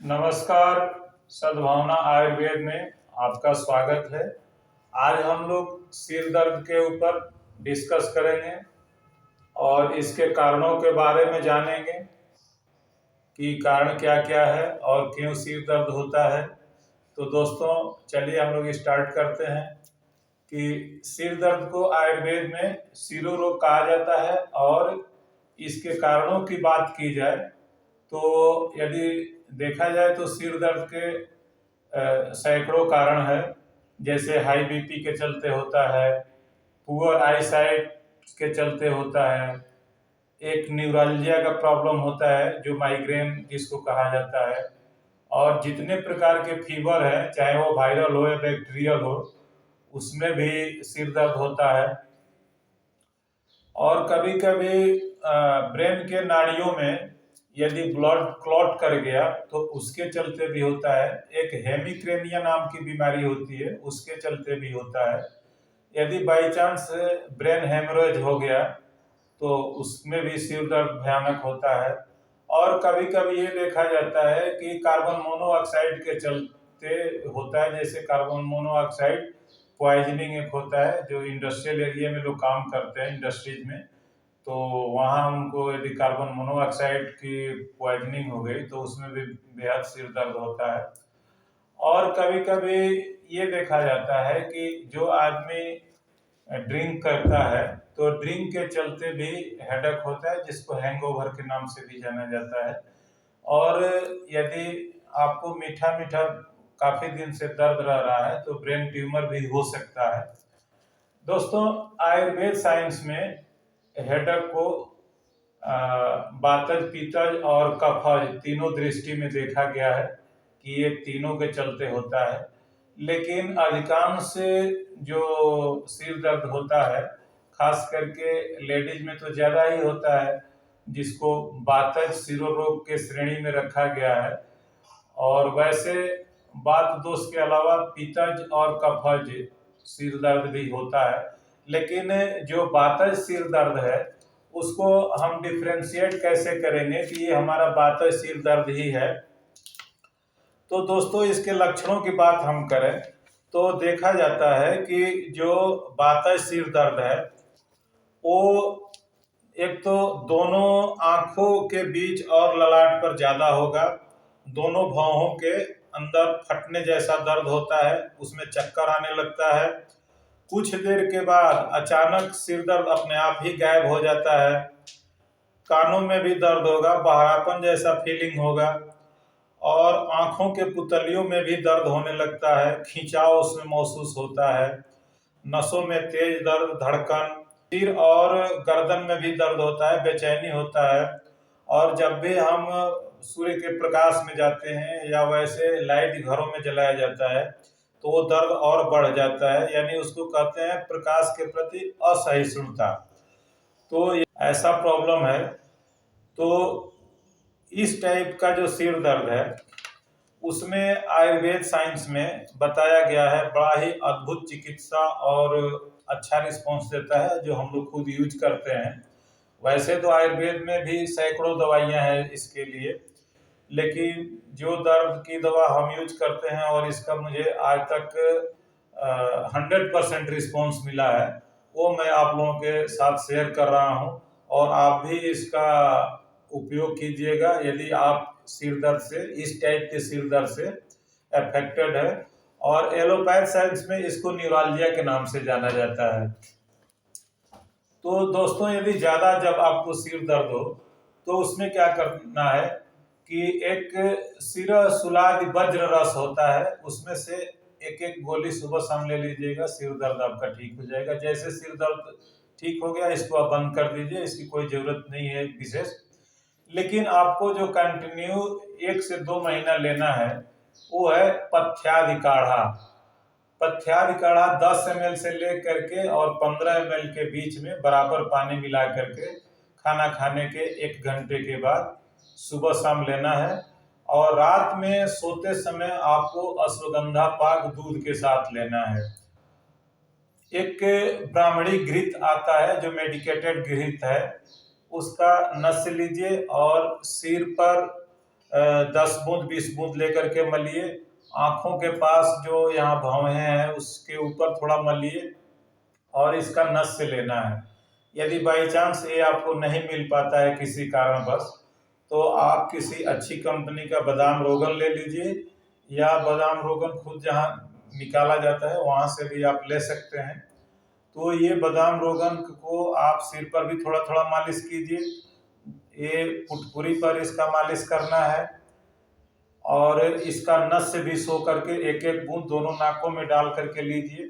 नमस्कार। सद्भावना आयुर्वेद में आपका स्वागत है। आज हम लोग सिर दर्द के ऊपर डिस्कस करेंगे और इसके कारणों के बारे में जानेंगे कि कारण क्या क्या है और क्यों सिर दर्द होता है। तो दोस्तों चलिए हम लोग स्टार्ट करते हैं कि सिर दर्द को आयुर्वेद में सिरो रोग कहा जाता है और इसके कारणों की बात की जाए तो यदि देखा जाए तो सिर दर्द के सैकड़ों कारण है। जैसे हाई बीपी के चलते होता है, पुअर आईसाइट के चलते होता है, एक न्यूरालजिया का प्रॉब्लम होता है जो माइग्रेन जिसको कहा जाता है, और जितने प्रकार के फीवर हैं चाहे वो वायरल हो या बैक्टीरियल हो उसमें भी सिर दर्द होता है। और कभी कभी ब्रेन के नाड़ियों में यदि ब्लड क्लॉट कर गया तो उसके चलते भी होता है। एक हेमिक्रेनिया नाम की बीमारी होती है उसके चलते भी होता है। यदि बाई चांस ब्रेन हेमरेज हो गया तो उसमें भी सिर दर्द भयानक होता है। और कभी कभी ये देखा जाता है कि कार्बन मोनोऑक्साइड के चलते होता है। जैसे कार्बन मोनोऑक्साइड पॉइजनिंग एक होता है जो इंडस्ट्रियल एरिया में लोग काम करते हैं इंडस्ट्रीज में, तो वहाँ उनको यदि कार्बन मोनोऑक्साइड की पॉइजनिंग हो गई तो उसमें भी बेहद सिर दर्द होता है। और कभी कभी ये देखा जाता है कि जो आदमी ड्रिंक करता है तो ड्रिंक के चलते भी हेडेक होता है जिसको हैंगओवर के नाम से भी जाना जाता है। और यदि आपको मीठा मीठा काफी दिन से दर्द रह रहा है तो ब्रेन ट्यूमर भी हो सकता है। दोस्तों आयुर्वेद साइंस में हेडेक को वातज, पित्तज और कफज तीनों दृष्टि में देखा गया है कि ये तीनों के चलते होता है। लेकिन अधिकांश जो सिर दर्द होता है खास करके लेडीज में तो ज्यादा ही होता है, जिसको वातज सिरोरोग के श्रेणी में रखा गया है। और वैसे वात दोष के अलावा पित्तज और कफज सिर दर्द भी होता है। लेकिन जो वातज सिर दर्द है उसको हम डिफ्रेंशिएट कैसे करेंगे कि ये हमारा वातज सिर दर्द ही है। तो दोस्तों इसके लक्षणों की बात हम करें तो देखा जाता है कि जो वातज सिर दर्द है वो एक तो दोनों आंखों के बीच और ललाट पर ज्यादा होगा, दोनों भौहों के अंदर फटने जैसा दर्द होता है, उसमें चक्कर आने लगता है। कुछ देर के बाद अचानक सिर दर्द अपने आप ही गायब हो जाता है। कानों में भी दर्द होगा, बहरापन जैसा फीलिंग होगा और आंखों के पुतलियों में भी दर्द होने लगता है, खिंचाव उसमें महसूस होता है। नसों में तेज दर्द, धड़कन, सिर और गर्दन में भी दर्द होता है, बेचैनी होता है। और जब भी हम सूर्य के प्रकाश में जाते हैं या वैसे लाइट घरों में जलाया जाता है तो वो दर्द और बढ़ जाता है, यानी उसको कहते हैं प्रकाश के प्रति असहिष्णुता। तो ऐसा प्रॉब्लम है। तो इस टाइप का जो सिर दर्द है उसमें आयुर्वेद साइंस में बताया गया है, बड़ा ही अद्भुत चिकित्सा और अच्छा रिस्पॉन्स देता है जो हम लोग खुद यूज करते हैं। वैसे तो आयुर्वेद में भी सैकड़ों दवाइयां हैं इसके लिए, लेकिन जो दर्द की दवा हम यूज करते हैं और इसका मुझे आज तक 100% रिस्पॉन्स मिला है वो मैं आप लोगों के साथ शेयर कर रहा हूँ। और आप भी इसका उपयोग कीजिएगा यदि आप सिर दर्द से, इस टाइप के सिर दर्द से अफेक्टेड है। और एलोपैथ साइंस में इसको न्यूरालजिया के नाम से जाना जाता है। तो दोस्तों यदि ज्यादा जब आपको सिर दर्द हो तो उसमें क्या करना है कि एक सिरसुलाद वज्र रस होता है, उसमें से एक एक गोली सुबह शाम ले लीजिएगा, सिर दर्द आपका ठीक हो जाएगा। जैसे सिर दर्द ठीक हो गया इसको आप बंद कर दीजिए, इसकी कोई जरूरत नहीं है विशेष। लेकिन आपको जो कंटिन्यू 1 से 2 महीना लेना है वो है पथ्यादि काढ़ा। पथ्यादि काढ़ा 10 ml से लेकर के और 15 ml के बीच में बराबर पानी मिला करके खाना खाने के 1 घंटे के बाद सुबह शाम लेना है। और रात में सोते समय आपको अश्वगंधा पाक दूध के साथ लेना है। एक ब्राह्मणी घृत आता है जो मेडिकेटेड घृत है, उसका नस लीजिए और सिर पर 10 बूंद 20 बूंद लेकर के मलिए। आँखों के पास जो यहाँ भौहें हैं उसके ऊपर थोड़ा मलिए और इसका नस से लेना है। यदि बाई चांस ये आपको नहीं मिल पाता है किसी कारणवश, तो आप किसी अच्छी कंपनी का बादाम रोगन ले लीजिए, या बादाम रोगन खुद जहाँ निकाला जाता है वहाँ से भी आप ले सकते हैं। तो ये बादाम रोगन को आप सिर पर भी थोड़ा थोड़ा मालिश कीजिए। ये पुटपुरी पर इसका मालिश करना है और इसका नस से भी सो करके एक एक बूंद दोनों नाकों में डाल करके लीजिए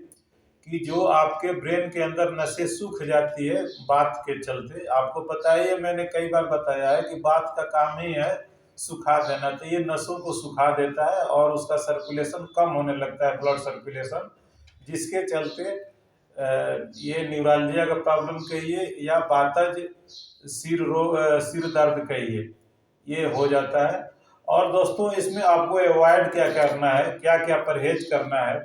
कि जो आपके ब्रेन के अंदर नसें सूख जाती है बात के चलते। आपको पता है, मैंने कई बार बताया है कि बात का काम ही है सुखा देना, तो ये नसों को सुखा देता है और उसका सर्कुलेशन कम होने लगता है, ब्लड सर्कुलेशन, जिसके चलते ये न्यूरालजिया का प्रॉब्लम कहिए या बातज सिर दर्द कहिए, ये हो जाता है। और दोस्तों इसमें आपको अवॉइड क्या करना है, क्या क्या परहेज करना है,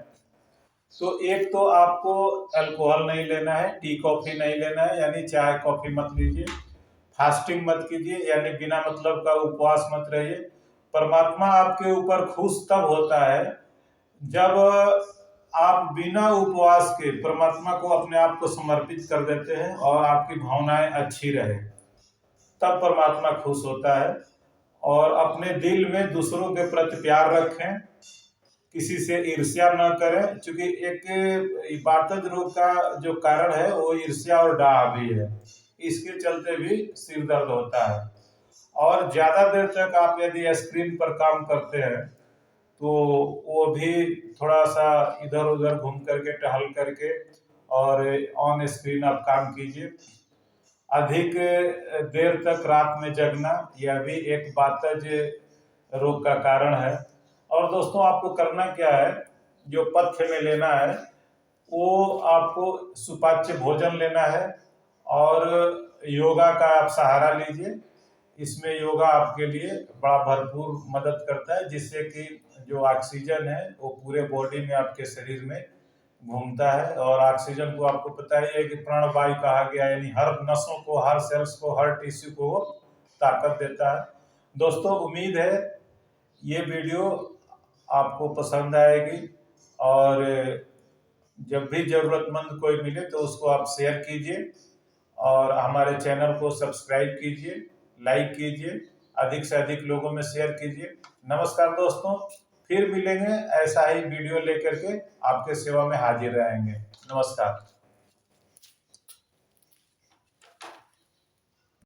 तो एक तो आपको अल्कोहल नहीं लेना है, टी कॉफ़ी नहीं लेना है, यानी चाय कॉफ़ी मत लीजिए, फास्टिंग मत कीजिए, यानी बिना मतलब का उपवास मत रहिए। परमात्मा आपके ऊपर खुश तब होता है जब आप बिना उपवास के परमात्मा को अपने आप को समर्पित कर देते हैं और आपकी भावनाएं अच्छी रहे, तब परमात्मा खुश होता है। और अपने दिल में दूसरों के प्रति प्यार रखें, किसी से ईर्ष्या न करें, क्योंकि एक बातज रोग का जो कारण है वो ईर्ष्या और डाह भी है, इसके चलते भी सिर दर्द होता है। और ज़्यादा देर तक आप यदि स्क्रीन पर काम करते हैं तो वो भी थोड़ा सा इधर उधर घूम करके टहल करके और ऑन स्क्रीन आप काम कीजिए। अधिक देर तक रात में जगना यह भी एक बातज रोग का कारण है। और दोस्तों आपको करना क्या है, जो पथ्य में लेना है वो आपको सुपाच्य भोजन लेना है और योगा का आप सहारा लीजिए। इसमें योगा आपके लिए बड़ा भरपूर मदद करता है, जिससे कि जो ऑक्सीजन है वो पूरे बॉडी में आपके शरीर में घूमता है। और ऑक्सीजन को आपको पता ही है कि प्राणवायु कहा गया, यानी हर नसों को, हर सेल्स को, हर टिश्यू को ताकत देता है। दोस्तों उम्मीद है ये वीडियो आपको पसंद आएगी और जब भी ज़रूरतमंद कोई मिले तो उसको आप शेयर कीजिए और हमारे चैनल को सब्सक्राइब कीजिए, लाइक कीजिए, अधिक से अधिक लोगों में शेयर कीजिए। नमस्कार दोस्तों, फिर मिलेंगे ऐसा ही वीडियो लेकर के, आपके सेवा में हाजिर रहेंगे। नमस्कार।